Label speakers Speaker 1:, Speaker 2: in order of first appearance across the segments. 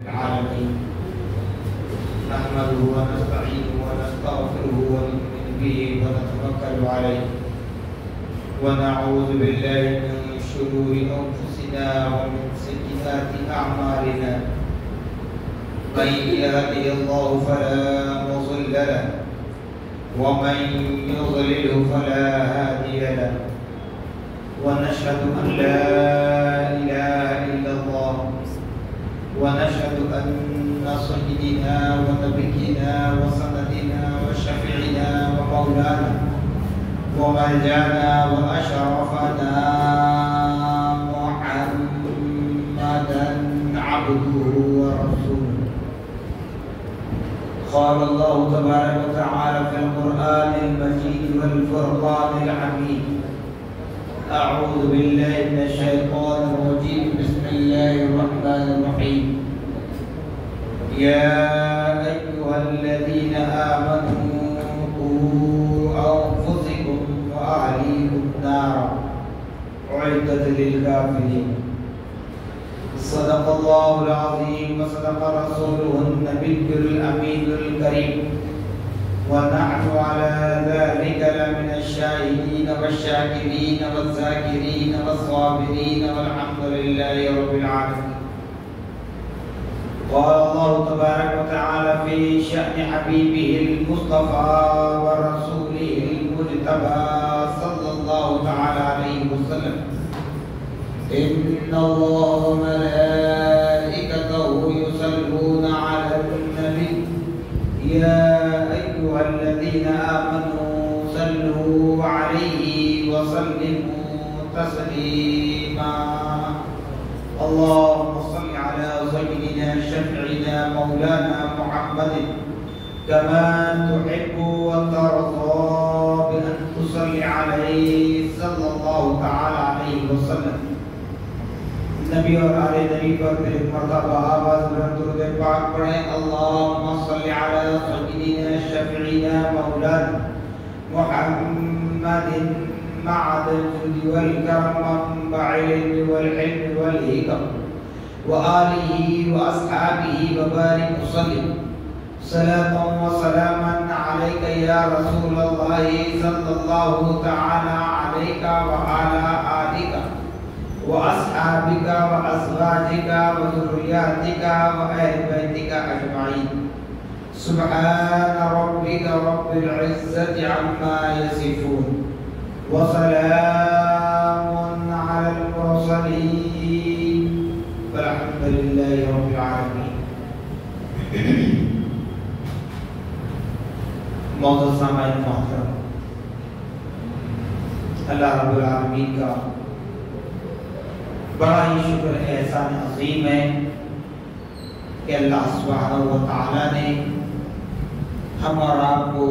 Speaker 1: العالمين نحمده ونستعينه ونستغفره ونؤمن به ونتوكل عليه ونعوذ بالله من شرور أنفسنا ومن سيئات أعمالنا من يهده الله فلا مضل له ومن يضلل فلا هادي له ونشهد أن لا إله إلا الله ونشهد أن سيدنا ونبينا وسندنا وشفيعنا ومولانا وملجانا وأشرفنا محمدا عبده ورسوله. قال الله تبارك وتعالى في القرآن المجيد والفرقان الحميد: أعوذ بالله من الشيطان الرجيم. بسم الله الرحمن الرحيم. يا أيها الذين آمنوا قوا أنفسكم وأهليكم نارا أعدت للكافرين. صدق الله العظيم وصدق رسوله النبي الأمين الكريم ونحن على ذلك لمن الشاهدين والشاكرين والذاكرين والصابرين والحمد لله رب العالمين. قال الله تبارك وتعالى في شأن حبيبه المصطفى ورسوله المجتبى صلى الله تعالى عليه وسلم: إن الله وملائكته يصلون على النبي يا أيها الذين آمنوا صلوا عليه وسلموا تسليما. اللهم صل على سيدنا شفيعنا مولانا محمد كما تحب وترضى بأن تصلي عليه صلى الله تعالى عليه وسلم. نبی اور آل نبی پر پھر ایک مرتبہ آواز بلند درود پاک پڑھیں: اللہم صل علی سیدنا شفیعنا مولانا محمد معد الجود والکرم منبع العلم والحلم والحکم وآلہ واصحابہ وبارک وسلم صلاة وسلاما علیک یا رسول اللہ صلی اللہ تعالی علیک وعلی آلک وأصحابك وأزواجك وذرياتك وأهل بيتك أجمعين. سبحان ربك رب العزة عما يصفون وسلام على المرسلين والحمد لله رب العالمين. معزز سامعین محترم، اللہ رب العالمین کا بڑا ہی شکر احسان عظیم ہے کہ اللہ سبحانہ و تعالیٰ نے ہم اور آپ کو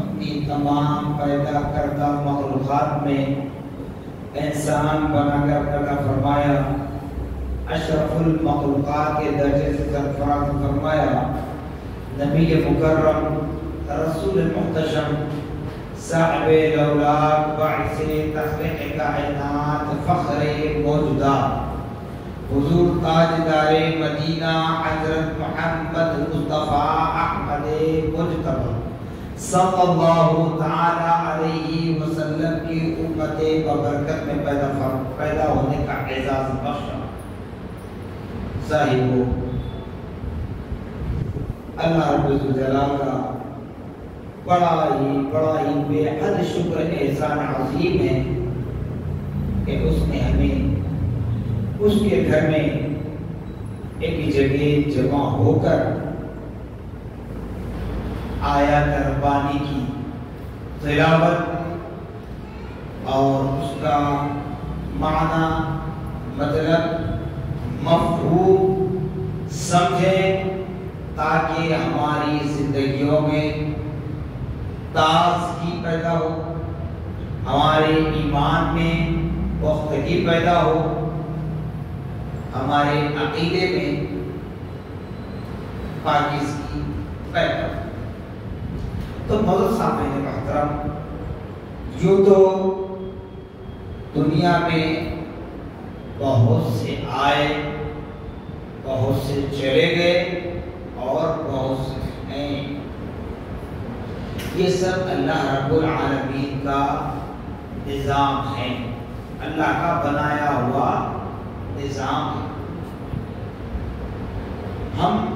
Speaker 1: اپنی تمام پیدا کردہ مخلوقات میں انسان بنا کر پیدا فرمایا، اشرف المخلوقات کے درجے سے سرفراز فرمایا، نبی مکرم، رسول محتشم، صاحب الاولاق، باعث تخلیق کائنات، فخر موجودات، حضور تاجدار مدینہ حضرت محمد مصطفیٰ احمد مجتبی صلی اللہ تعالی علیہ وسلم کی امت ببرکت میں پیدا ہونے کا اعزاز بخشا صاحبو، اللہ رب الجلال کا بڑا ہی بے حد شکر احسان عظیم ہے کہ اس نے ہمیں اس کے گھر میں ایک جگہ جمع ہو کر آیات ربانی کی تلاوت اور اس کا معنی، مطلب، مفہوم سمجھے تاکہ ہماری زندگیوں میں تازگی پیدا ہو، ہمارے ایمان میں پختگی پیدا ہو، ہمارے عقیدے میں پاکیزگی پیدا ہو۔ تو معزز سامعین محترم، یوں تو دنیا میں بہت سے آئے، بہت سے چلے گئے اور بہت سے ہیں. یہ سب اللہ رب العالمین کا نظام ہے، اللہ کا بنایا ہوا نظام ہے. ہم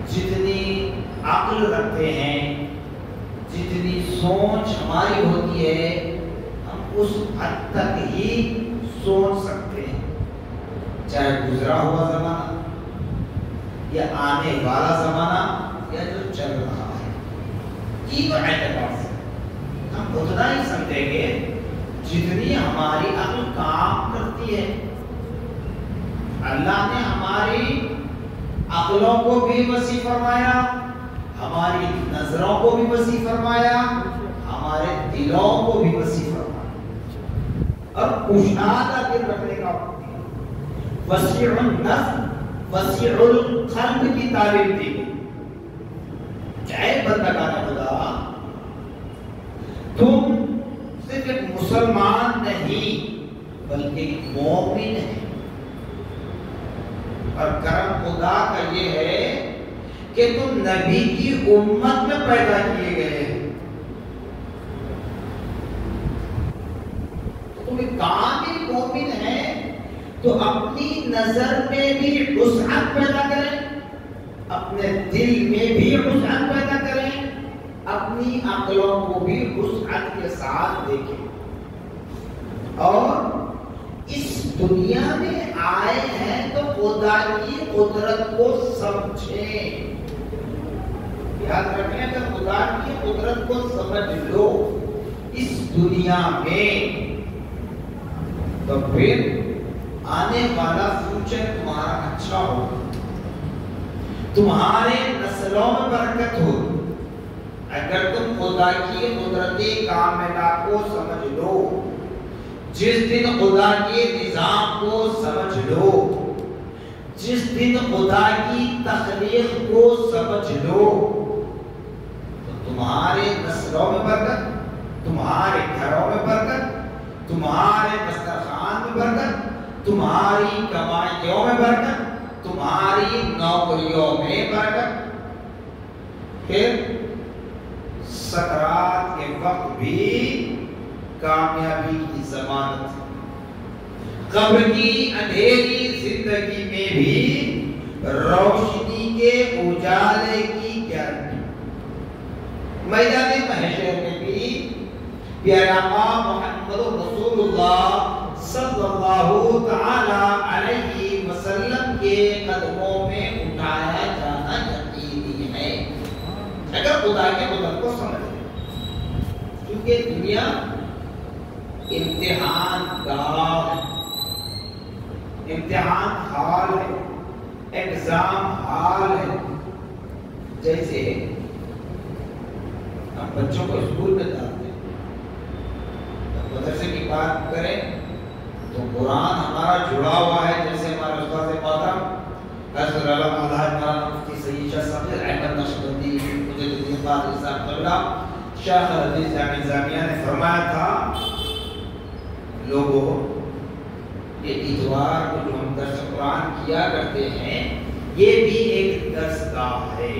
Speaker 1: جتنی عقل رکھتے ہیں، جتنی سوچ ہماری ہوتی ہے، ہم اس حد تک ہی سوچ سکتے ہیں، چاہے گزرا ہوا زمانہ یا آنے والا زمانہ یا جو چل رہا ہے. یہ تو اعتبار سے ہم اتنا ہی سمجھیں گے جتنی ہماری عقل کام کرتی ہے. اللہ نے ہماری عقلوں کو بھی وسیع فرمایا، ہماری نظروں کو بھی وسیع فرمایا، ہمارے دلوں کو بھی وسیع فرمایا اور کشادہ دل رکھنے کا وسیع النفس وسیع القلب کی تعلیم دی. چاہے بندگان خدا تم صرف ایک مسلمان نہیں بلکہ ایک مومن ہے، اور کرم خدا کا یہ ہے کہ تم نبی کی امت میں پیدا کیے گئے ہیں. تم ایک کامل مومن ہیں تو اپنی نظر میں بھی وسعت پیدا کریں، اپنے دل میں بھی وسعت پیدا کریں، اپنی عقلوں کو بھی وسعت کے ساتھ دیکھیں، اور اس دنیا میں آئے ہیں تو خدا کی قدرت کو سمجھیں. یاد رکھیں کہ خدا کی قدرت کو سمجھ لو اس دنیا میں، تو پھر آنے والا فیوچر تمہارا اچھا ہو، تمہارے نسلوں میں برکت ہو. اگر تم خدا کی قدرت کاملہ کو سمجھ لو، جس دن خدا کے نظام کو سمجھ لو، جس دن خدا کی تخلیق کو سمجھ لو، تو تمہارے نسلوں میں برکت، تمہارے گھروں میں برکت، تمہارے دسترخوان میں برکت، تمہاری کمائیوں میں برکت، تمہاری نوکریوں میں برکت. پھر سکرات کے وقت بھی کامیابی کی ضمانت، قبر کی اندھیری زندگی میں بھی روشنی کے اجالے کی گارنٹی، میدان محشر میں بھی پیارے آقا محمد رسول اللہ صلی اللہ تعالی علیہ وسلم کے قدموں میں اٹھایا جانا یقینی ہے اگر خدا کے قدرت کو سمجھ لیں. کیونکہ دنیا امتحان گاہ ہے، امتحان حال ہے، ایگزام حال ہے. جیسے ہم بچوں کو اسکول میں ڈالتے ہیں، مدرسے کی بات کریں تو قرآن ہمارا جڑا ہوا ہے. جیسے ہمارے استاد محترم حضرت علامہ الحاج مولانا مفتی سید شاہ صفدر احمد نقشبندی مجدد قادری صاحب قبلہ شیخ الحدیث جامعہ نظامیہ نے فرمایا تھا، لوگوں یہ اتوار کو جو ہم درس قرآن کیا کرتے ہیں یہ بھی ایک درس گاہ ہے.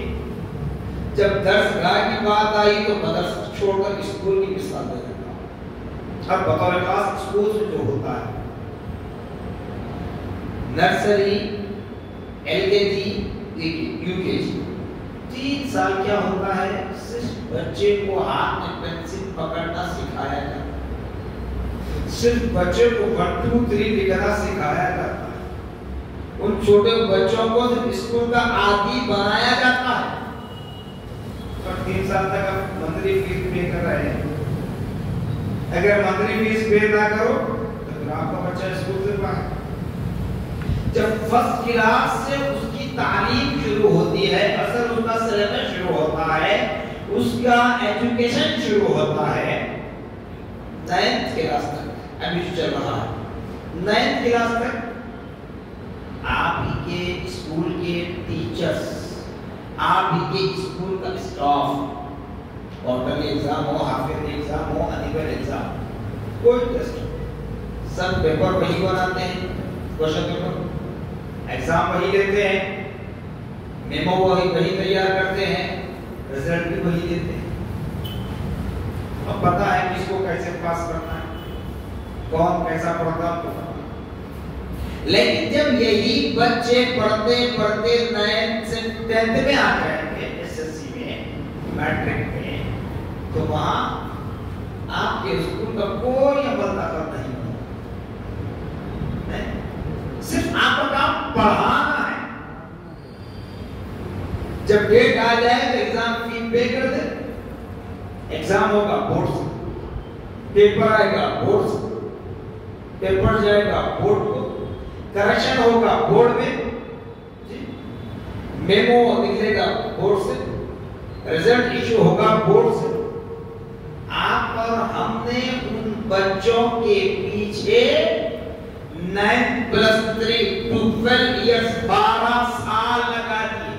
Speaker 1: جب درس گاہ کی بات آئی تو مدرسہ چھوڑ کر اسکول کی مثال دے دیتا ہوں. اب بطور خاص اسکول سے جو ہوتا ہے نرسری، ایل کے جی، یو کے جی، 3 سال کیا ہوتا ہے؟ صرف بچے کو ہاتھ میں پینسل پکڑنا سکھایا جاتا ہے، صرف بچے کو 1 2 3 لکھنا سکھایا جاتا ہے. ان چھوٹے بچوں کو صرف اسکول کا عادی بنایا جاتا ہے. 3 سال تک آپ منتھلی فیس پے کر رہے ہیں. اگر منتھلی فیس پے نہ کرو تو پھر آپ کا بچہ اسکول سے باہر. جب فرسٹ کلاس سے اس کی تعلیم شروع ہوتی ہے، اصل اس کا سلیبس شروع ہوتا ہے، اس کا ایجوکیشن شروع ہوتا ہے 9th کلاس تک. ابھی جو چل رہا ہے 9th کلاس تک آپ ہی کے اسکول کے ٹیچرز، آپ ہی کے اسکول کا اسٹاف، کوارٹرلی ایگزام ہو، حافظ ایگزام ہو، انیول ایگزام، کوئی ٹیسٹ، سب پیپر وہی بناتے ہیں، کوشچن پیپر. ایگزام وہی لیتے ہیں، میمو وہی تیار کرتے ہیں، رزلٹ بھی وہی دیتے ہیں. اب پتا ہے کس کو کیسے پاس کرنا ہے، کون کیسا پڑھتا ہے. لیکن جب یہی بچے پڑھتے پڑھتے 9 سے 10 میں آ جائیں گے، ایس ایس سی میں، میٹرک میں، تو وہاں آپ کے اسکول کا کوئی عمل دخل نہیں ہوگا، صرف آپ کا کام پڑھانا ہے. جب ڈیٹ آ جائے تو ایگزام فی پے کر دے، ایگزام ہوگا بورڈ سے، پیپر آئے گا بورڈ سے، پیپر جائے گا بورڈ کو، کریکشن ہوگا بورڈ میں، میمو نکلے گا بورڈ سے، رزلٹ ایشو ہوگا بورڈ سے. آپ اور ہم نے ان بچوں کے پیچھے 9+3 12 ایئرز 12 سال لگا دیے،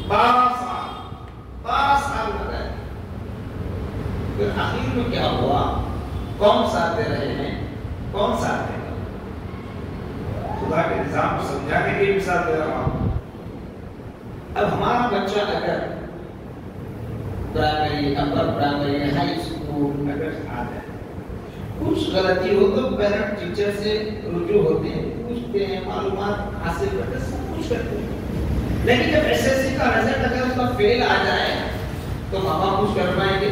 Speaker 1: 12 سال لگا دیے. پھر آخر میں کیا ہوا؟ کون ساتھ دے رہے ہیں؟ کون ساتھ دے گا؟ خدا کے نظام کو سمجھانے کے لیے مثال دے رہا ہوں. اب ہمارا بچہ اگر پرائمری، اپر پرائمری، ہائی اسکول اگر آ جائے، کچھ غلطی ہو تو پیرنٹ ٹیچر سے رجوع ہوتے ہیں، پوچھتے ہیں، معلومات حاصل کرتے ہیں، سب کچھ کرتے ہیں. لیکن جب ایس ایس سی کا رزلٹ اگر اس کا فیل آ جائے تو ماں باپ کچھ کر پائیں گے،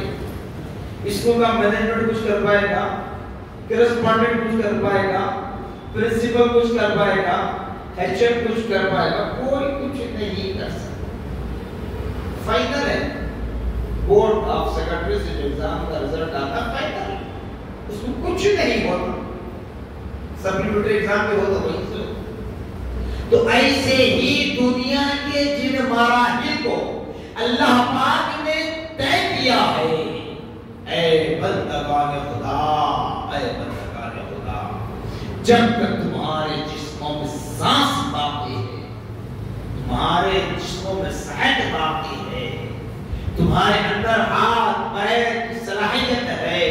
Speaker 1: اسکول کا مینجمنٹ کچھ کر پائے گا، کرسپونڈنٹ کچھ کر پائے گا، پرنسپل کچھ کر پائے گا، ایچ ایم کچھ کر پائے گا؟ کوئی کچھ نہیں کر سکتا. فائنل ہے، بورڈ آف سیکرٹری سے جو ایگزام کا رزلٹ آتا ہے فائنل، اس میں کچھ نہیں ہوتا. سپلیمنٹری ایگزام میں ہوتا وہی سے. تو ایسے ہی دنیا کے جن مراحل کو اللہ پاک نے طے کیا ہے، اے بندگان خدا، اے بندگان خدا، جب تک تمہارے جسموں میں سانس باقی ہے، تمہارے جسموں میں صحت باقی ہے، تمہارے اندر ہاتھ پیر کی صلاحیت ہے،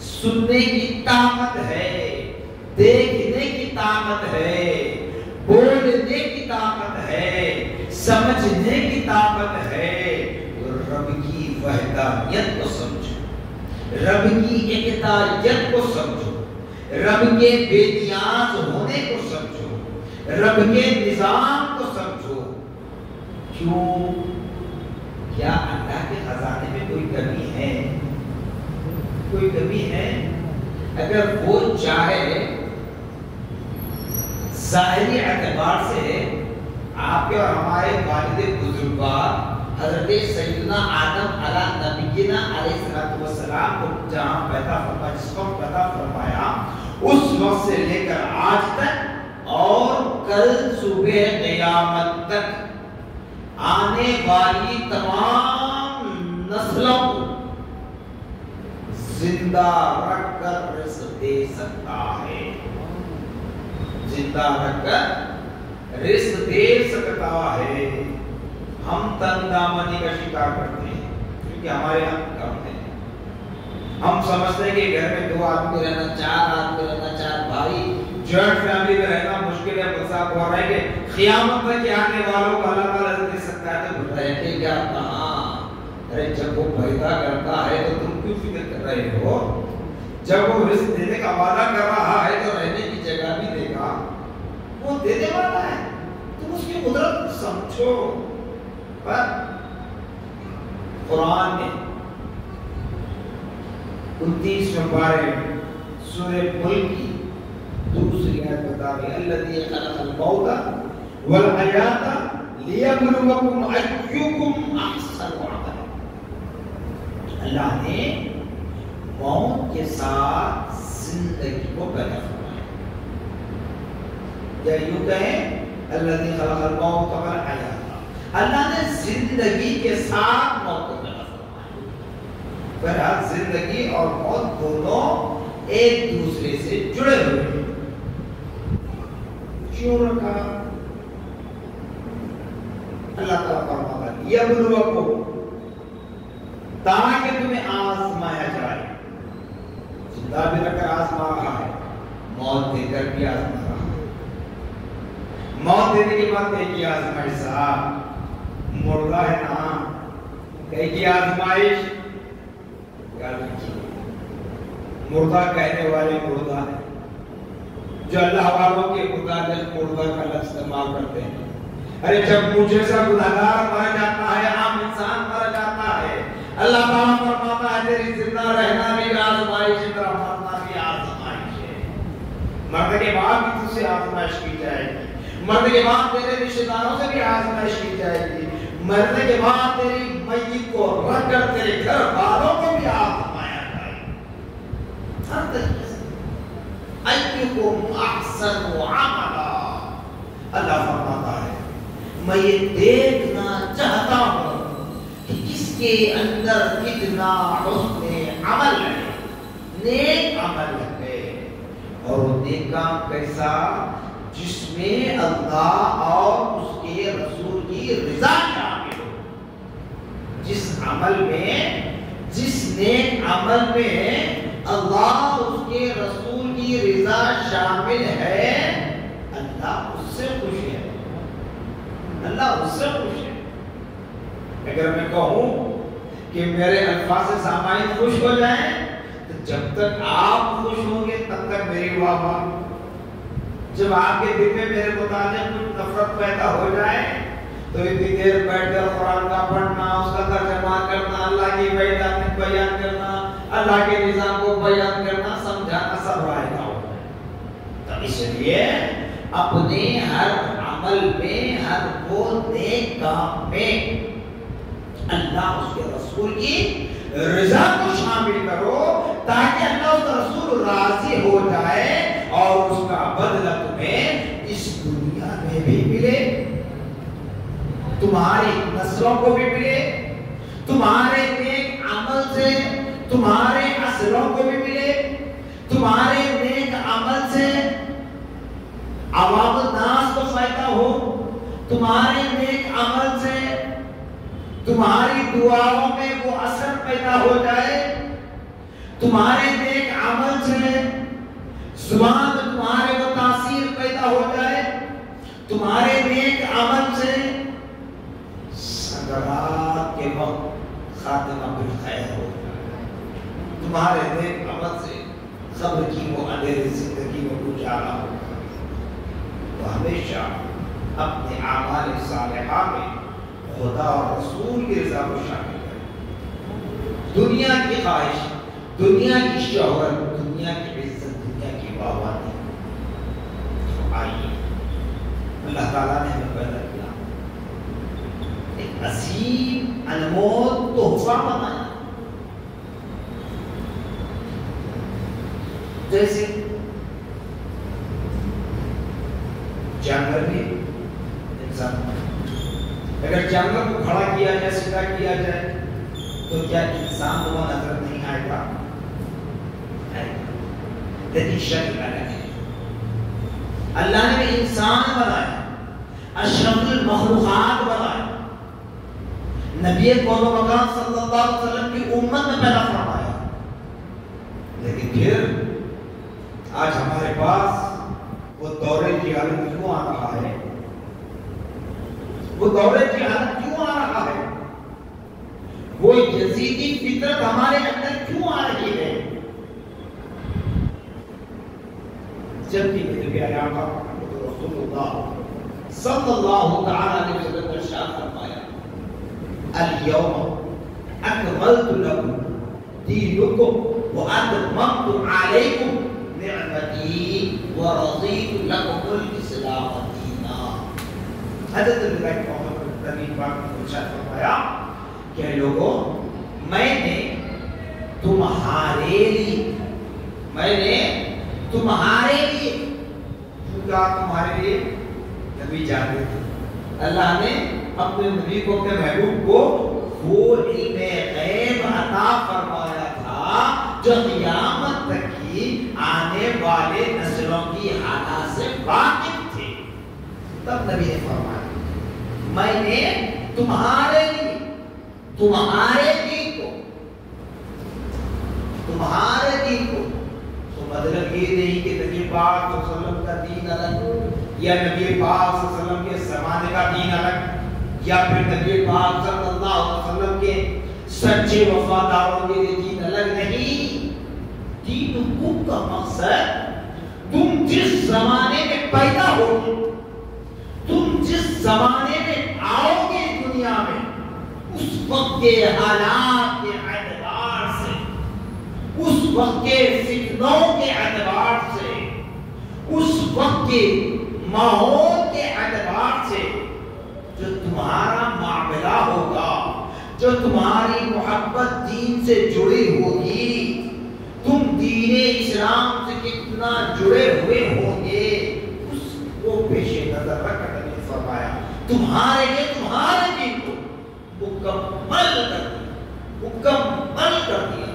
Speaker 1: سننے کی طاقت ہے، دیکھنے کی طاقت ہے، بولنے کی طاقت ہے، سمجھنے کی طاقت ہے، رب کی وحدانیت کو سمجھو، رب کی اقتداریت کو سمجھو، رب کے بے نیاز ہونے کو سمجھو، رب کے نظام کو سمجھو. کیوں؟ کیا اللہ کے خزانے میں کوئی کمی ہے؟ کوئی کمی ہے؟ اگر وہ چاہے ظاہری اعتبار سے آپ کے اور ہمارے والد بزرگوار حضرت سیدنا آدم علیہ نبینا علیہ السلام کو جہاں پیدا فرمایا، جس کو پیدا فرمایا، اس وقت سے لے کر آج تک اور کل صبح قیامت تک آنے والی تمام نسلوں کو زندہ رکھ کر رزق دے سکتا ہے، زندہ رکھ کر رزق دے سکتا ہے. ہم تن دامنی کا شکار کرتے ہیں کیونکہ ہمارے یہاں کم ہے. ہم سمجھتے ہیں کہ گھر میں 2 آدمی رہنا، 4 آدمی رہنا، 4 بھائی، جوائنٹ فیملی میں رہنا مشکل ہے. مصعب ہو رہا ہے کہ قیامت تک آنے والوں کو اللہ تعالیٰ دے سکتا ہے، تو رہتے کیا کہاں؟ ارے جب وہ پیدا کرتا ہے تو تم کیوں فکر کر رہے ہو؟ جب وہ رزق دینے کا وعدہ کر رہا ہے تو رہنے کی جگہ بھی دے گا، وہ دینے والا ہے. تم اس کی قدرت سمجھو. پر قرآن میں 29 پارے سورہ ملک کی دوسری آیت بتا رہی، الذی خلق الموت والحیات لیبلوکم ایکم احسن عملا. اللہ نے موت کے ساتھ زندگی کو پیدا فرمایا، یا یوں کہیں الذی خلق الموت والحیات، اللہ نے زندگی کے ساتھ موت کو پیدا فرمایا. بہرحال زندگی اور موت دونوں ایک دوسرے سے جڑے ہوئے ہیں. کیوں رکھا؟ اللہ تعالیٰ فرماتا ہے یبلوکم، تاکہ تمہیں آزمایا جائے. زندہ بھی رکھ کر آزما رہا ہے، موت دے کر بھی آزما رہا ہے. موت دینے کے بعد کہیں کی آزمائش صاحب مردہ ہے نا، کہیں کی آزمائش یاد رکھیے، مردہ کہنے والے مردہ ہے، جو اللہ والوں کے مردہ کا لفظ استعمال کرتے ہیں۔ ارے جب مجھ جیسا گنہگار مر جاتا ہے، عام انسان مر جاتا ہے، اللہ تعالیٰ فرماتا ہے تیری زندہ رہنا بھی آزمائش ہے، تیرا مرنا بھی آزمائش ہے۔ مرنے کے بعد بھی تجھ سے آزمائش کی جائے گی، مرنے کے بعد تیرے رشتہ داروں سے بھی آزمائش کی جائے گی، مرنے کے بعد تیری میت کو رکھ کر تیرے گھر والوں کو بھی آزمایا جائے گا، ہر طریقے سے۔ ایکم احسن عملا، اللہ فرماتا ہے میں یہ دیکھنا چاہتا ہوں کہ کس کے اندر کتنا حسن عمل ہے، نیک عمل ہے، اور وہ نیک کام کیسا، جس میں اللہ اور اس کے رسول کی رضا شامل ہو۔ جس عمل میں، جس نیک عمل میں اللہ اور اس کے رسول کی رضا شامل ہے، اللہ اس سے خوش ہے، اللہ اس سے خوش ہے۔ اگر میں کہوں کہ میرے الفاظ سے سامعین خوش ہو جائیں، تو جب تک آپ خوش ہوں گے تب تک میری واہ واہ۔ جب آپ کے دل میں میرے متعلق کچھ نفرت پیدا ہو جائے تو اتنی دیر بیٹھ کر قرآن کا پڑھنا، اس کا ترجمہ کرنا، اللہ کی بیان کرنا، اللہ کے نظام کو بیان کرنا، سمجھانا سب رائے گا ہوتا ہے۔ تو اس لیے اپنے ہر عمل میں، ہر وہ نیک کام میں اللہ اس کے رسول کی رضا کو شامل کرو، تاکہ اللہ اس کا رسول راضی ہو جائے اور اس کا بدلہ تمہیں اس دنیا میں بھی ملے، تمہاری نسلوں کو بھی ملے، تمہارے نیک عمل سے تمہارے نسلوں کو بھی ملے، تمہارے نیک عمل سے عوام الناس کو فائدہ ہو، تمہارے نیک عمل سے تمہاری دعاؤں میں وہ اثر پیدا ہو جائے، تمہارے نیک عمل سے زبان میں تمہارے وہ تاثیر پیدا ہو جائے، تمہارے نیک عمل سے سکرات کے وقت خاتمہ بالخیر ہو جائے، تمہارے نیک عمل سے قبر کی وہ اندھیری زندگی میں گزارا ہو جائے۔ تو ہمیشہ اپنے اعمال صالحہ میں خدا اور رسول کی رضا کو شامل کریں۔ دنیا کی خواہش، دنیا کی شہرت، دنیا کی عزت، دنیا کی واوانی، آئیے اللہ تعالیٰ نے ہمیں پیدا کیا، ایک عظیم انمول تحفہ بنایا، جیسے جانور بھی انسان، اگر جانور کو کھڑا کیا جائے، سیدھا کیا جائے تو کیا انسان وہ نظر نہیں آئے گا؟ لیکن شکل الگ ہے۔ اللہ نے انسان بنایا، اشرف المخلوقات بنایا، نبی کون و مکان صلی اللہ علیہ وسلم کی امت میں پیدا فرمایا، لیکن پھر آج ہمارے پاس وہ دورے کی حالت کیوں آ رہا ہے؟ وہ دورے کی حالت کیوں آ رہا ہے؟ وہ یزیدی فطرت ہمارے اندر کیوں آ رہی ہے؟ جبکہ نبی اکرم رسول اللہ صلی اللہ تعالی علیہ وسلم نے ارشاد فرمایا، اليوم اکملت لکم دینکم واتممت علیکم نعمتی ورضیت لکم الاسلام دینا۔ حضرت نبی محمد نبی پاک نے ارشاد فرمایا کہ لوگوں، میں نے تمہارے لیے کیا تمہارے لیے نبی جاتے تھے، اللہ نے اپنے نبی کو، اپنے محبوب کو وہ علم غیب عطا فرمایا تھا جو قیامت تک کی آنے والے نسلوں کی حالات سے واقف تھے۔ تب نبی نے فرمایا میں نے تمہارے دین کو، تو مطلب یہ نہیں کہ نبی پاک صلی اللہ علیہ وسلم کا دین الگ، یا نبی پاک صلی اللہ علیہ وسلم کے زمانے کا دین الگ، یا پھر نبی پاک صلی اللہ علیہ وسلم کے سچے وفاداروں کے لیے دین الگ نہیں. دین حکم کا مقصد تم جس زمانے میں پیدا ہوگے، تم جس زمانے میں آؤ گے دنیا میں، اس وقت کے حالات کے اعتبار سے، اس وقت کے فتنوں کے اعتبار سے، اس وقت کے ماحول کے اعتبار سے جو تمہارا معاملہ ہوگا، جو تمہاری محبت دین سے جڑی ہوگی، تم دین اسلام سے کتنا جڑے ہوئے ہوں گے، اس کو پیش نظر رکھ کر نے فرمایا تمہارے لیے تمہارے دین کو مکمل کر دیا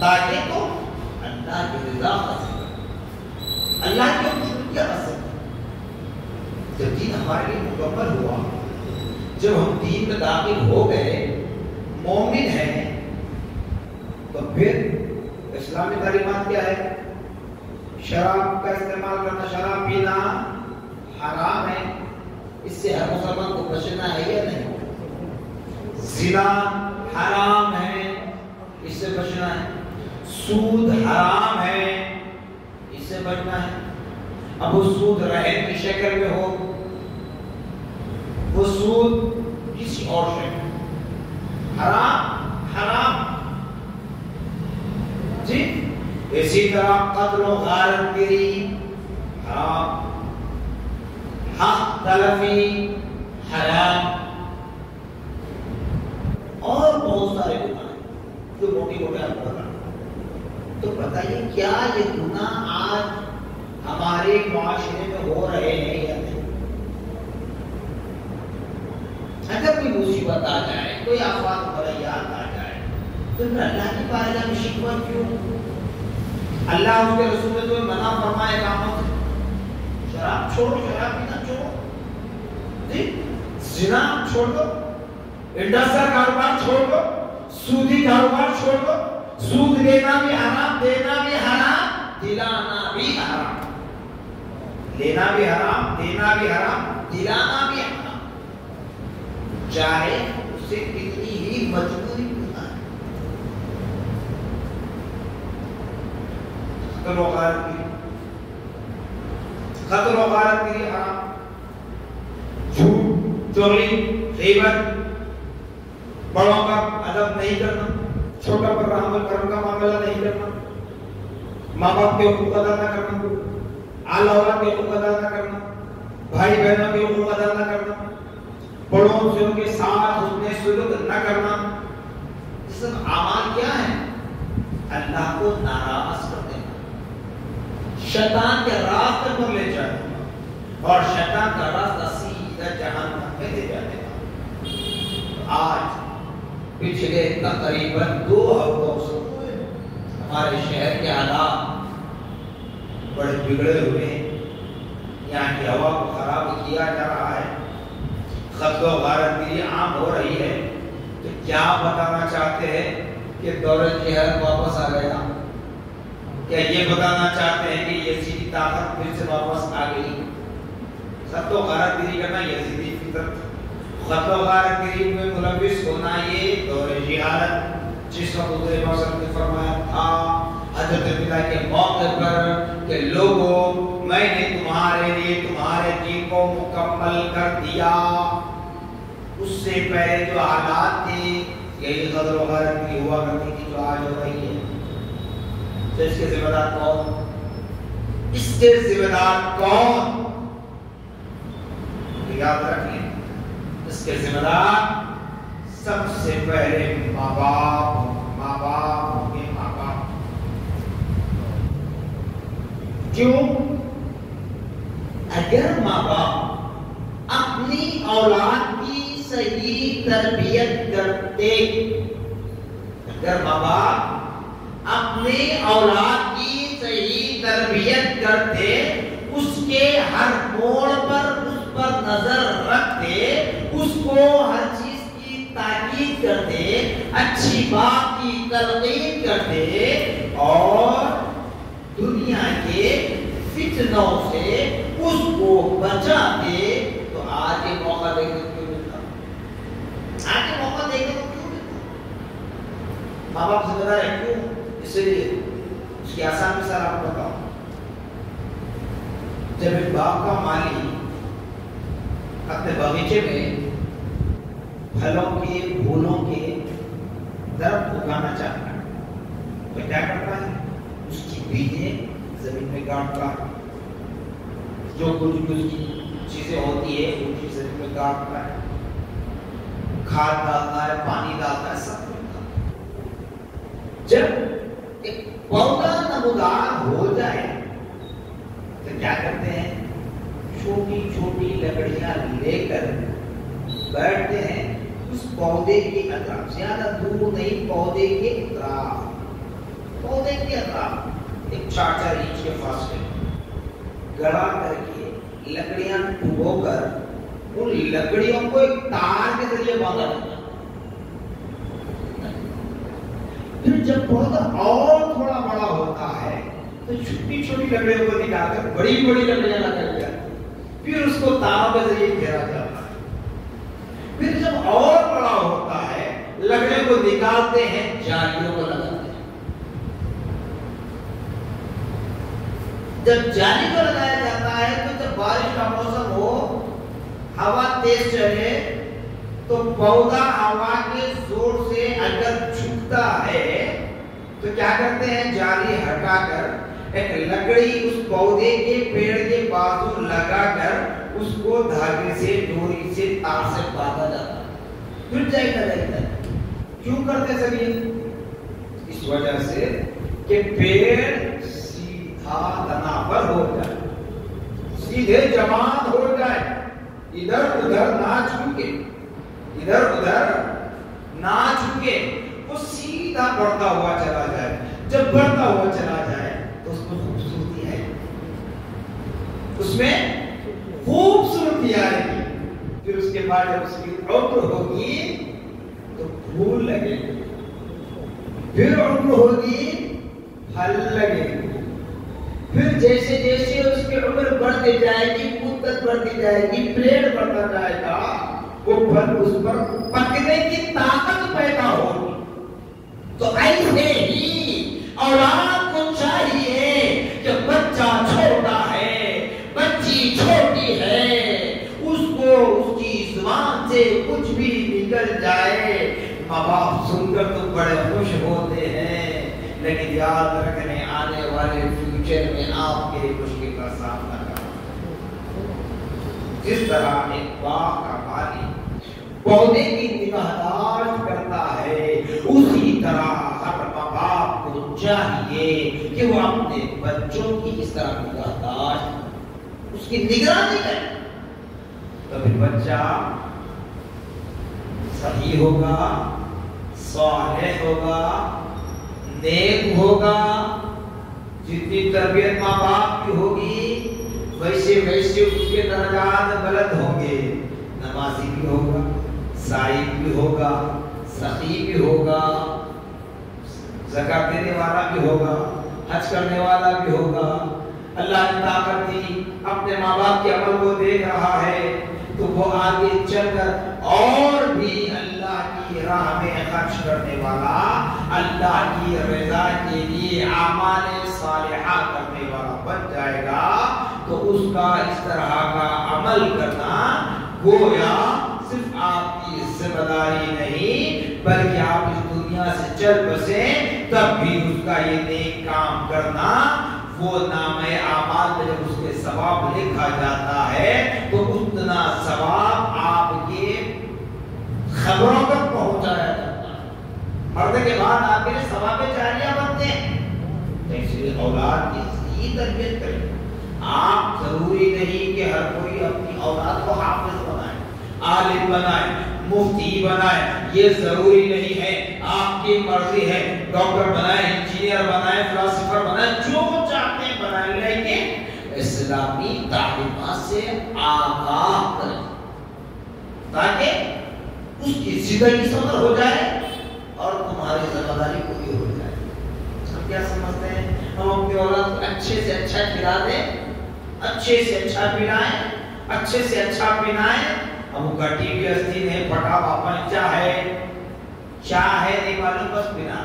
Speaker 1: تاکہ تم اللہ کی رضا حاصل کرو، اللہ کی خوشنودی حاصل کرو. جب دین ہمارے لیے مکمل ہوا، جب ہم دین میں داخل ہو گئے، مومن ہیں، تو پھر اسلامی تعلیمات کیا ہے؟ شراب کا استعمال کرنا، شراب پینا حرام ہے، اس سے ہر مسلمان کو بچنا ہے یا نہیں؟ زنا حرام ہے، اس سے بچنا ہے. سود حرام ہے، اس سے بچنا ہے. اب وہ سود رہن کی شکل میں ہو، وہ سود کسی اور شکل، حرام. جی اسی طرح قتل و غارت گیری حرام، حق تلفی حرام، اور بہت سارے گناہ جو موٹی موٹے آپ کو بتا. تو بتائیے کیا یہ گناہ آج ہمارے معاشرے میں ہو رہے ہیں یا نہیں؟ اگر کوئی مصیبت آ جائے، کوئی آفات ملیات آ جائے، تو پھر اللہ کی بارگاہ میں شکوہ کیوں؟ اللہ اس کے رسول نے تو منع فرمائے کاموں سے، شراب چھوڑو، شراب پینا چھوڑو، جی زنا چھوڑ دو، انڈسٹریل کاروبار چھوڑ دو، سودی کاروبار چھوڑ دو. سود لینا بھی حرام، دینا بھی حرام، دلانا بھی حرام. لینا بھی حرام، دینا بھی حرام، دلانا بھی حرام، چاہے اس سے کتنی ہی مجبوری ہوتا ہے. قتل و غارت گیری حرام، جھوٹ، چوری، غیبت، بڑوں کا ادب نہیں کرنا، چھوٹا پر رحم کرم کا معاملہ نہیں کرنا، ماں باپ کے حقوق ادا نہ کرنا، اعلی اولاد کے حقوق ادا نہ کرنا، بھائی بہنوں کے حقوق ادا نہ کرنا، بڑوں سے ان کے ساتھ حسن سلوک نہ کرنا. یہ سب اعمال کیا ہیں؟ اللہ کو ناراض کر دینا، شیطان کے راستے پر لے جانا، اور شیطان کا راستہ سیدھا جہنم میں لے جانے کا. آج پچھلے تقریباً 2 ہفتوں سے ہمارے شہر کے حالات بڑے بگڑے ہوئے ہیں. یہاں کی ہوا کو خراب کیا جا رہا ہے، قتل و غارت گیری عام ہو رہی ہے. تو کیا بتانا چاہتے ہیں کہ دور جہاد واپس آ گیا؟ کیا یہ بتانا چاہتے ہیں کہ یزیدی طاقت پھر سے واپس آ گئی؟ قتل و غارت گیری کرنا یزیدی فطرت، قتل و غارت گیری میں ملوث ہونا یہ دور جہاد، جس وقت حضور صلی اللہ علیہ وسلم نے فرمایا تھا حضرت بلال کے موقع پر کہ لوگوں میں نے تمہارے لیے تمہارے دین کو مکمل کر دیا. اس سے پہلے جو حالات تھے یہی قتل و غارت گیری ہوا کرتی تھی جو آج ہو رہی ہے. تو اس کے ذمہ دار کون؟ اس کے ذمہ دار کون؟ یاد رکھیں، اس کے ذمہ دار سب سے پہلے ماں باپ ہوں گے. ماں باپ کیوں؟ اگر ماں باپ اپنی اولاد کی صحیح تربیت کرتے، اگر ماں باپ اپنی اولاد کی صحیح تربیت کرتے، اس کے ہر موڑ پر اس پر نظر رکھتے، اس کو ہر چیز کی تاکید کرتے، اچھی بات کی تلقین کرتے، اور دنیا کے فتنوں سے اس کو بچاتے تو آج یہ موقع دیکھنے کو کیوں ملتا؟ آج یہ موقع دیکھنے کو کیوں ملتا؟ ماں باپ ذمہ دار ہے کیوں؟ اس لیے اس کی آسان مثال آپ کو بتاؤں. جب ایک باغ کا مالی اپنے باغیچے میں پھلوں کے پھولوں کے درخت اگانا چاہتا ہے تو کیا کرتا ہے؟ اس کی بیجیں زمین میں گاڑتا ہے، جو کچھ اس کی چیزیں ہوتی ہے وہ چیز زمین میں گاڑتا ہے، کھاد ڈالتا ہے، پانی ڈالتا ہے، سب کرتا ہے. جب ایک پودا نمودار ہو جائے تو کیا کرتے ہیں؟ چھوٹی چھوٹی لکڑیاں لے کر بیٹھتے ہیں اس پودے کے اطراف، زیادہ دور نہیں، پودے کے اطراف ایک 4 انچ کے فاصلے گڑا کر کے لکڑیاں ڈبو کر ان لکڑیوں کو ایک تار کے ذریعے باندھا جاتا ہے. پھر جب پودا اور تھوڑا بڑا ہوتا ہے تو چھوٹی چھوٹی لکڑیوں کو نکال کر بڑی بڑی لکڑیاں لگا دیا، پھر اس کو تاروں کے ذریعے گھیرا جاتا ہے. پھر جب اور بڑا ہوتا ہے لکڑیوں کو نکالتے ہیں، جالیوں کو لگاتے ہیں. جب جالی کو لگایا جاتا ہے تو جب بارش کا موسم ہو، ہوا تیز چلے تو پودا ہوا کے زور سے اگر جھکتا ہے تو کیا کرتے ہیں؟ جالی ہٹا کر ایک لکڑی اس پودے کے پیڑ کے بازو لگا کر اس کو دھاگے سے، ڈوری سے، تار سے باندھا جاتا ہے. پھر جائے گا. کیوں کرتے سب یہ؟ اس وجہ سے کہ پیڑ سیدھا تنا پر ہو جائے، سیدھے جماعت ہو جائے، ادھر ادھر نہ جھکے، وہ سیدھا بڑھتا ہوا چلا جائے. جب بڑھتا ہوا چلا جائے تو اس میں خوبصورتی ہے، اس میں خوبصورتی آئے گی. پھر اس کے بعد جب اس کی عمر ہوگی تو پھول لگے گی، پھر عمر ہوگی پھل لگے گی. پھر جیسے جیسے اس کی عمر بڑھتی جائے گی، مدت بڑھتی جائے گی، پیڑ بڑھتا جائے گا، وہ پھل اس پر پکنے کی طاقت پیدا ہوگی. تو ایسے ہی اولاد کو چاہیے کہ بچہ چھوٹا ہے، بچی چھوٹی ہے، اس کو اس کی زبان سے کچھ بھی نکل جائے، ماں باپ سن کر تو بڑے خوش ہوتے ہیں، لیکن یاد رکھنے آنے والے فیوچر میں آپ کے مشکل کا سامنا کرنا. جس طرح ایک باغ کا مالی پودے کی نگہداشت کرتا ہے، اسی طرح ہر ماں باپ کو چاہیے کہ وہ اپنے بچوں کی اس طرح نگہداشت، اس کی نگرانی کرے. تبھی بچہ صحیح ہوگا، صالح ہوگا، نیک ہوگا. جتنی تربیت ماں باپ کی ہوگی ویسے ویسے اس کے درجات بلند ہوں گے. نمازی بھی ہوگا، سائل بھی ہوگا، سخی بھی ہوگا، زکات دینے والا بھی ہوگا، حج کرنے والا بھی ہوگا. اللہ نے طاقت دی، اپنے ماں باپ کے عمل کو دیکھ رہا ہے تو وہ آگے چل کر اور بھی اللہ کی راہ میں خرچ کرنے والا، اللہ کی رضا کے لیے اعمال صالحہ کرنے والا بن جائے گا. تو اس کا اس طرح کا عمل کرنا گویا صرف آپ کی ذمہ داری نہیں بلکہ آپ اس دنیا سے چل بسیں تب بھی اس کا یہ نیک کام کرنا، وہ نامہ اعمال میں جب اس کے ثواب لکھا جاتا ہے تو اتنا ثواب آپ کے خبروں تک پہنچایا جاتا ہے. مرنے کے بعد آپ کے ثواب جاریہ بنتے ہیں. تو اس لیے اولاد کی صحیح تربیت کریں. آپ ضروری نہیں کہ ہر کوئی اپنی اولاد کو حافظ بنائے، عالم بنائے، مفتی بنائے، یہ ضروری نہیں ہے. آپ کی مرضی ہے، ڈاکٹر بنائے، انجینئر بنائے، فلسفر بنائے، جو چاہتے ہیں بنائے، لیکن اسلامی تعلیمات سے آگاہ کریں تاکہ اس کی زندگی سمر ہو جائے اور تمہاری ذمہ داری پوری ہو جائے. ہم کیا سمجھتے ہیں؟ ہم اپنی اولاد کو اچھے سے اچھا کھلا دیں، اچھے سے اچھا پہنائے، اچھے سے اچھا پہنائے. اب وہ گٹی بھی ہستی نہیں، پھٹا پاپا چاہے نہیں معلوم، بس پہنا.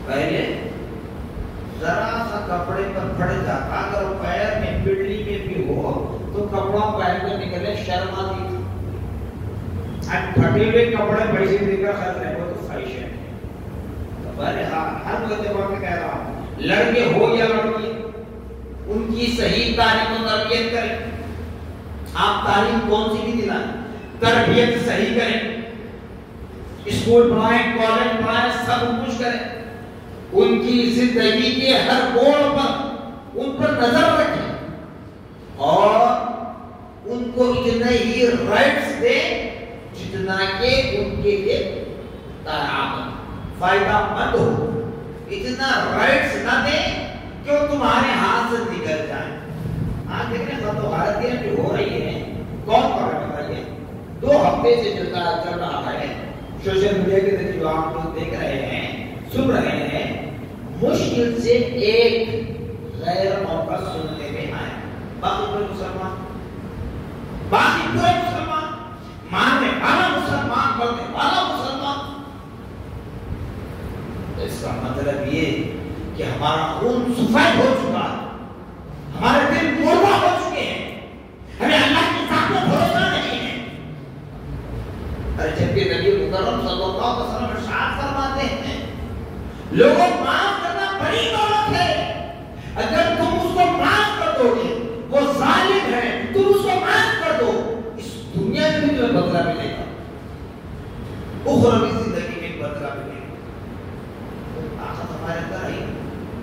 Speaker 1: پہلے ذرا سا کپڑے پر پھٹ جاتا، اگر وہ پیر میں پڈلی میں بھی ہو تو کپڑا پہن کر نکلے، شرم آتی تھی. اب پھٹے ہوئے کپڑے پیسے دے کر خرچ رہے ہو تو خواہش ہے. ہر وقت میں کہہ رہا ہوں، لڑکے ہو یا لڑکی، ان کی صحیح تعلیم و تربیت کریں. آپ تعلیم کون سی بھی دلائیں، تربیت صحیح کریں، اسکول پڑھائیں، کالج پڑھائیں، سب کچھ کریں. ان کی زندگی کے ہر موڑ پر ان پر نظر رکھیں اور ان کو اتنے ہی رائٹس دیں جتنا کہ ان کے لیے فائدہ مند ہو. اتنا رائٹس نہ دیں کہ وہ تمہارے ہاتھ سے نکل جائیں. آج دیکھیں خط و غارتیں جو ہو رہی ہیں، کون کر رہا ہے؟ 2 ہفتے سے جو چل رہا ہے سوشل میڈیا کے ذریعے، جو آپ لوگ دیکھ رہے ہیں، سن رہے ہیں، مشکل سے ایک غیر موقع سننے میں آئے. باقی پورے مسلمان ماننے والا مسلمان، پڑھنے والا مسلمان. اس کا مطلب یہ کہ ہمارا خون سفید ہو چکا ہے، ہمارے دل مردہ ہو چکے ہیں، ہمیں اللہ کی ذات پر بھروسہ نہیں ہے. جبکہ نبی مکرم صلی اللہ علیہ وسلم ارشاد فرماتے ہیں، لوگوں معاف کرنا بڑی دولت ہے. اگر تم اس کو معاف کر دو گے، وہ ظالم ہے، تم اس کو معاف کر دو، اس دنیا میں بھی تمہیں بدلہ ملے گا، اخروی زندگی میں بدلہ ملے گا. وہ طاقت ہمارے اندر ہے،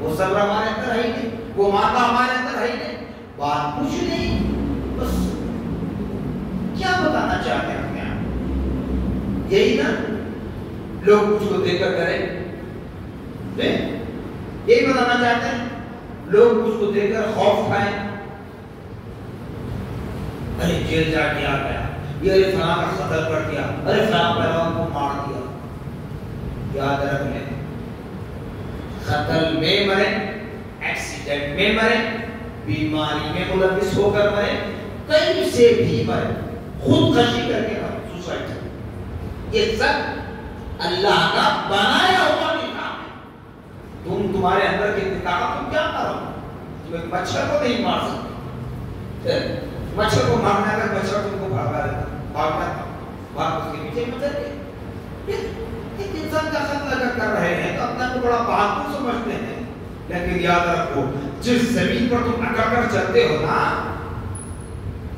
Speaker 1: وہ صبر ہمارے اندر ہے، وہ مادہ ہمارے اندر ہے. بات کچھ نہیں، بس کیا بتانا چاہتے ہیں ہم یہاں؟ یہی نا لوگ مجھ کو دیکھ کر کریں، یہی بتانا چاہتے ہیں. لوگ مجھ کو دیکھ کر خوف کھائیں، ارے جیل جا کے آ گیا، یہ فلاں کا قتل کر دیا، ارے فلاں پہلوان کو مار دیا. یاد رکھ لیں، قتل میں مرے، ایکسیڈنٹ میں مرے، بیماری میں ملوث ہو کر مرے، کہیں سے بھی مرے، خودکشی کر کے مرے، سوسائڈ، یہ سب اللہ کا بنایا ہوا نظام ہے. تمہارے اندر کی طاقت تم کیا کرو؟ تم ایک مچھر کو نہیں مار سکتے. مچھر کو مارنا ہے، مچھر تم کو بھاگا بھاگنا بھاگ اس کے پیچھے مچھر کے. ایک انسان کا قتل اگر کر رہے ہیں تو اپنا کو بڑا بہادر سمجھتے ہیں. لیکن یاد رکھو، جس زمین پر تم اکڑ کر چلتے ہو نا،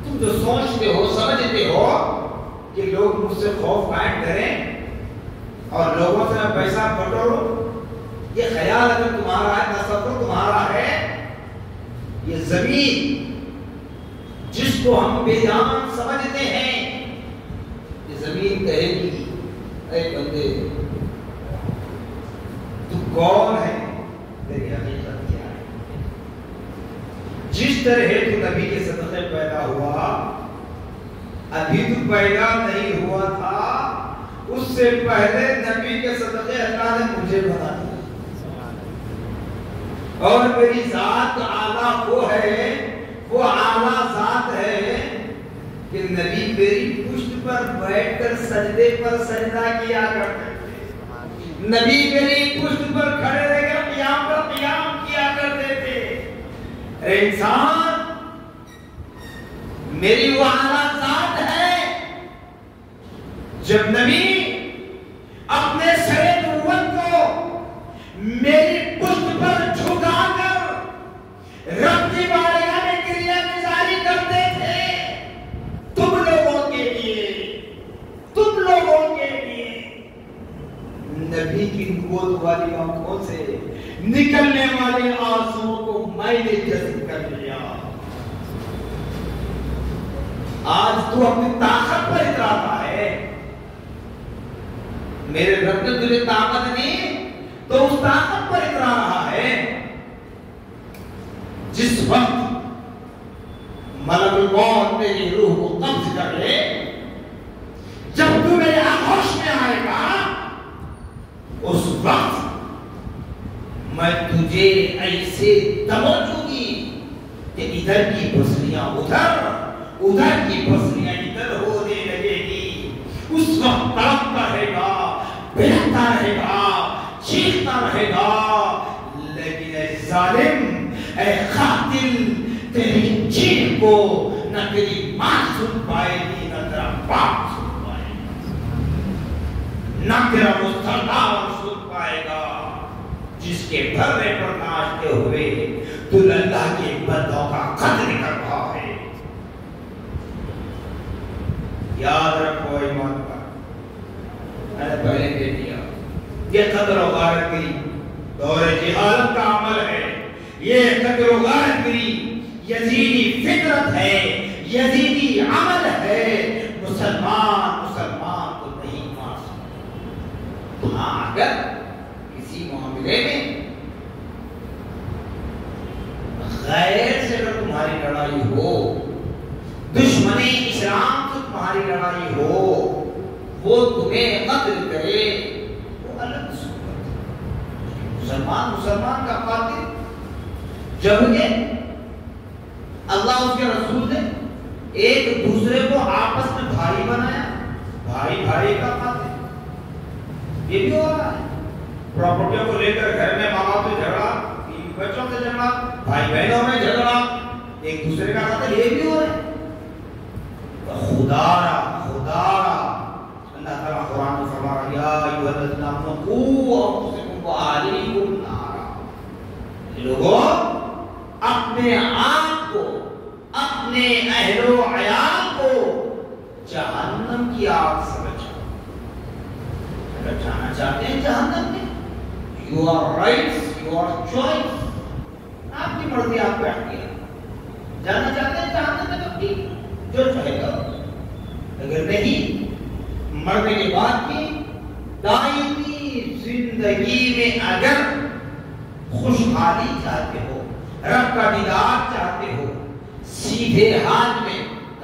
Speaker 1: تم جو سوچتے ہو سمجھتے ہو کہ لوگ مجھ سے خوف قائم کریں اور لوگوں سے میں پیسہ بٹوروں، یہ خیال اگر تمہارا ہے، تصور تمہارا ہے، یہ زمین جس کو ہم بے جان سمجھتے ہیں، یہ زمین کہے گی، اے بندے تو کون ہے، تیری حقیقت کیا ہے. جس طرح تو نبی کے صدقے پیدا ہوا، ابھی تو پیدا نہیں ہوا تھا، اس سے پہلے نبی کے صدقے اللہ نے مجھے بنا دیا. اور میری ذات اعلیٰ وہ ہے، وہ اعلیٰ ذات ہے کہ نبی میری پشت پر بیٹھ کر سجدے پر سجدہ کیا کرتے تھے، نبی میری پشت پر کھڑے رہ کر قیام پر قیام کیا کرتے تھے. اے انسان، میری وہ اعلیٰ ذات ہے. جب نبی اپنے سر نبوت کو میری پشت پر جھکا کر رب کی بارگاہ میں کریا گزاری کرتے تھے، تم لوگوں کے لیے نبی کی نبوت والی آنکھوں سے نکلنے والے آنسوؤں کو میں نے جذب کر لیا. آج تو اپنی طاقت پر اتراتا ہے، میرے رب نے تجھے طاقت دی تو اس طاقت پر اترا رہا ہے. جس وقت ملک الموت میری روح کو قبض کر لے، جب تو میرے آغوش میں آئے گا، اس وقت میں تجھے ایسے دبوچوں گی ادھر کی پسلیاں ادھر، ادھر کی پسلیاں ادھر ہونے لگے گی، اس وقت تڑپتا رہے گا، بہتا رہے گا، چیختا رہے گا، لیکن اے ظالم، اے قاتل، تیری چیخ کو نہ تیری ماں سن پائے گی، نہ تیرا باپ سن پائے گا، نہ تیرا مستردار سن پائے گا، جس کے بھرے پر ناشتے ہوئے تو اللہ کے بندوں کا قتل کر رہا ہے۔ یاد رکھو ایمان کا، میں نے پہلے دے دیا، یہ قتل و غارت گری دور جہالت کا عمل ہے، یہ قتل و غارت گری یزیدی فطرت ہے، یزیدی عمل ہے، مسلمان کو نہیں مار سکتے۔ ہاں اگر کسی معاملے میں غیر سے اگر تمہاری لڑائی ہو، دشمن اسلام سے تمہاری لڑائی ہو، وہ تمہیں قتل کرے، وہ الگ صورت ہے۔ مسلمان کا قاتل جبکہ اللہ اس کے رسول نے ایک دوسرے کو آپس میں بھائی بنایا، بھائی کا قاتل یہ بھی ہو رہا ہے۔ پراپرٹیوں کو لے کر گھر میں ماں باپ سے جھگڑا، بچوں سے جھگڑا، بھائی بہنوں میں جھگڑا، ایک دوسرے کا قاتل یہ بھی ہو رہا ہے۔ خدا اللہ تعالیٰ قرآن میں فرما رہا ہے، یا ایھا الذین آمنوا قوا انفسکم واہلیکم نارا، لوگوں اپنے آپ کو، اپنے اہل و عیال کو جہنم کی آگ سے بچاؤ۔ اگر جانا چاہتے ہیں جہنم میں، your rights, your choice، آپ کی مرضی، آپ کا اختیار، جانا چاہتے ہیں جہنم میں تو ٹھیک، جو چاہے گا، اگر نہیں مرنے کے بعد کی دائمی زندگی میں اگر خوشحالی چاہتے ہو، رب کا دیدار چاہتے ہو، سیدھے ہاتھ میں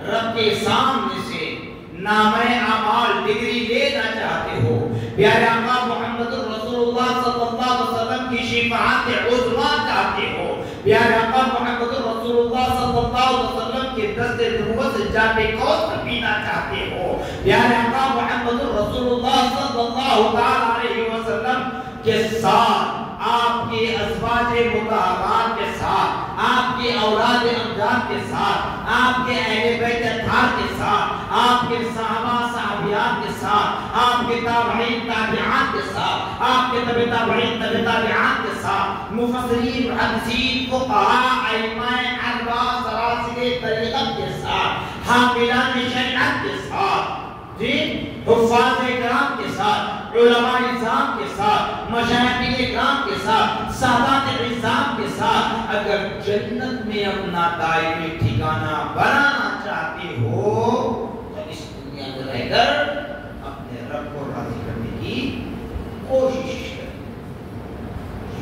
Speaker 1: رب کے سامنے سے نامہ اعمال ڈگری لینا چاہتے ہو، پیارے آقا محمد رسول اللہ صلی اللہ علیہ وسلم کی شفاعت عظمیٰ چاہتے ہو، پیارے آقا محمد رسول اللہ صلی اللہ علیہ وسلم کے دست نبوت سے جام کوثر پینا چاہتے ہو، پیارے آقا محمد رسول اللہ صلی اللہ علیہ وسلم کے ساتھ، آپ کے ازواج مطہرات کے ساتھ، آپ کے اولاد امجاد کے ساتھ، آپ کے اہل بیت اطہار کے ساتھ، آپ کے صحابہ صحابیات کے ساتھ، آپ کے تابعین تابعات کے ساتھ، آپ کے تبع تابعین تبع تابعات کے ساتھ، مفسرین محدثین فقہاء ائمہ اربعہ سلاسل طریقت کے ساتھ، حاملان شریعت کے ساتھ، جی حفاظ کرام کے ساتھ، علماء نظام کے ساتھ، مشایخ کرام کے ساتھ، سادات نظام کے ساتھ اگر جنت میں اپنا دائمی ٹھکانہ بنانا چاہتے ہو تو اس دنیا میں رہ کر اپنے رب کو راضی کرنے کی کوشش کریں،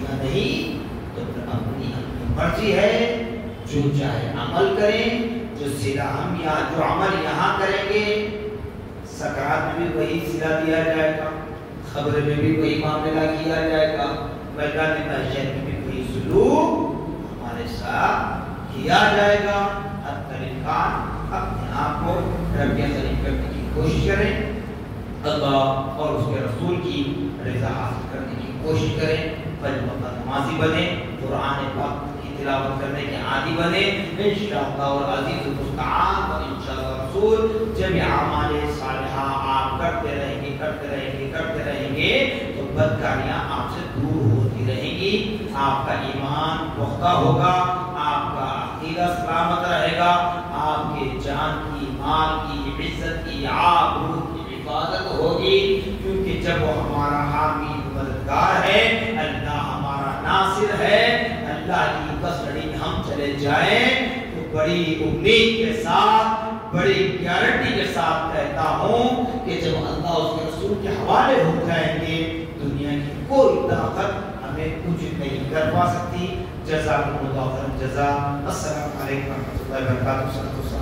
Speaker 1: یا نہیں تو پھر اپنی مرضی ہے، جو چاہے عمل کریں، جو عمل یہاں کریں گے سکرات میں بھی وہی صلہ دیا جائے گا، خبر میں بھی وہی معاملہ کیا جائے گا، میدان محشر میں بھی وہی سلوک ہمارے ساتھ کیا جائے گا۔ حتی الامکان اپنے آپ کو رب کے قریب کرنے کی کوشش کریں، اللہ اور اس کے رسول کی رضا حاصل کرنے کی کوشش کریں، فجر وقت نمازی بنے، قرآن پاک کی تلاوت کرنے کے عادی بنے، انشاءاللہ اور عزیز المستعان و انشاءاللہ رسول جب اعمال صالحہ آپ کرتے رہیں گے تو بدکاریاں آپ سے دور ہوتی رہیں گی، آپ کا ایمان پختہ ہوگا، آپ کا عقیدہ سلامت رہے گا، آپ کے جان کی، مال کی، عزت کی، آبرو کی حفاظت ہوگی، کیونکہ جب وہ ہمارا حامی مددگار ہے، اللہ ہمارا ناصر ہے، اللہ کی کسٹڈی میں ہم چلے جائیں تو بڑی امید کے ساتھ، بڑی گارنٹی کے ساتھ کہتا ہوں کہ جب اللہ اس کے رسول کے حوالے ہو جائیں گے دنیا کی کوئی طاقت ہمیں کچھ نہیں کر پا سکتی۔ جزاکم اللہ خیر جزا۔ السلام علیکم ورحمۃ اللہ وبرکاتہ۔